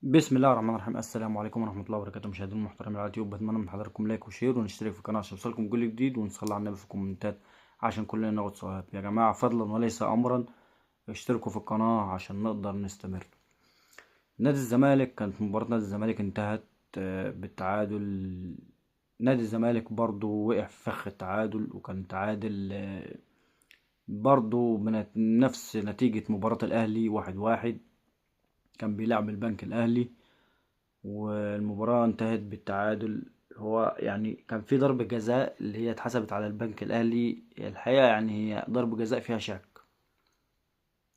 بسم الله الرحمن الرحيم. السلام عليكم ورحمة الله وبركاته. مشاهدينا المحترمين على اليوتيوب، بتمنى من حضراتكم لايك وشير ونشترك في القناة عشان يوصلكم كل جديد، ونصلي على النبي في الكومنتات عشان كلنا ناخد ثواب. يا جماعة فضلا وليس أمرا اشتركوا في القناة عشان نقدر نستمر. نادي الزمالك، كانت مباراة نادي الزمالك انتهت بالتعادل. نادي الزمالك برضو وقع في فخ التعادل، وكان تعادل برضو من نفس نتيجة مباراة الأهلي 1-1. كان بيلعب البنك الأهلي والمباراة انتهت بالتعادل. هو يعني كان في ضربة جزاء اللي هي اتحسبت على البنك الأهلي. الحقيقة يعني هي ضربة جزاء فيها شك.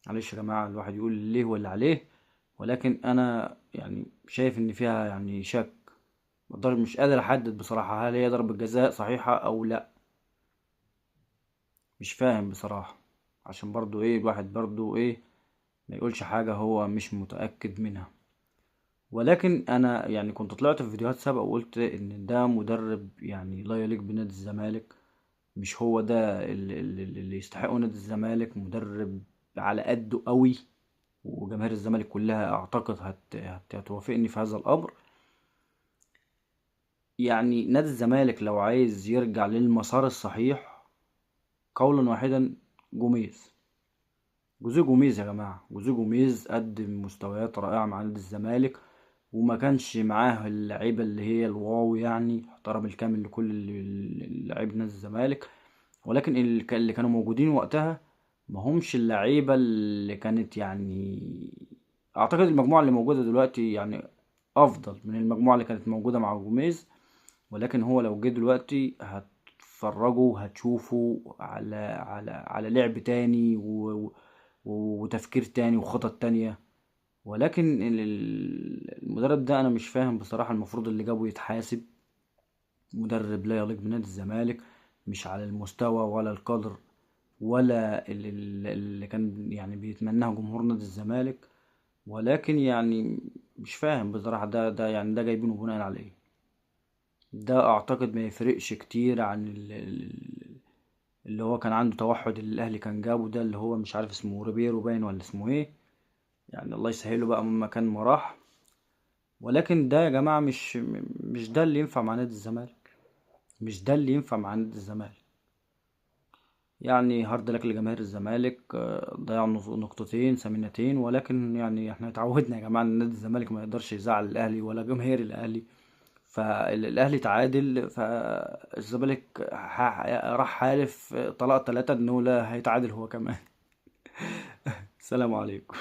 معلش يا جماعة، الواحد يقول ليه ولا عليه، ولكن أنا يعني شايف إن فيها يعني شك. الضرب مش قادر أحدد بصراحة هل هي ضربة جزاء صحيحة أو لأ. مش فاهم بصراحة، عشان برضو الواحد برضو ما يقولش حاجة هو مش متأكد منها. ولكن انا يعني كنت طلعت في فيديوهات سابقة وقلت ان ده مدرب يعني لا يليق بنادي الزمالك. مش هو ده اللي يستحقه نادي الزمالك. مدرب على قده قوي، وجماهير الزمالك كلها اعتقد هتوافقني في هذا الامر. يعني نادي الزمالك لو عايز يرجع للمسار الصحيح، قولا واحدا: جوميز. جوميز يا جماعة، جوميز قدم مستويات رائعة مع نادي الزمالك، وما كانش معاه اللعيبة اللي هي الواو، يعني احترم الكامل لكل لعيبة نادي الزمالك. ولكن اللي كانوا موجودين وقتها ما همش اللعيبة اللي كانت يعني. اعتقد المجموعة اللي موجودة دلوقتي يعني افضل من المجموعة اللي كانت موجودة مع جوميز. ولكن هو لو جه دلوقتي هتتفرجوا هتشوفوا على لعب تاني وتفكير تاني وخطط تانية. ولكن المدرب ده انا مش فاهم بصراحة. المفروض اللي جابه يتحاسب. مدرب لا يليق بنادي الزمالك، مش على المستوى ولا القدر ولا اللي كان يعني بيتمناه جمهور نادي الزمالك. ولكن يعني مش فاهم بصراحة، ده يعني ده جايبينه بناء على ايه؟ ده اعتقد ما يفرقش كتير عن اللي هو كان عنده توحد اللي الاهلي كان جابه ده، اللي هو مش عارف اسمه ريبيرو باين ولا اسمه ايه. يعني الله يسهله بقى من مكان ما راح. ولكن ده يا جماعة مش ده اللي ينفع مع نادي الزمالك. مش ده اللي ينفع مع نادي الزمالك. يعني هارد لك لجماهير الزمالك، ضيعوا نقطتين ثمينتين. ولكن يعني احنا اتعودنا يا جماعة ان نادي الزمالك ما يقدرش يزعل الاهلي ولا جماهير الاهلي. فالاهلي تعادل، فالزمالك راح حالف طلاق 3 انه لا هيتعادل هو كمان. السلام عليكم.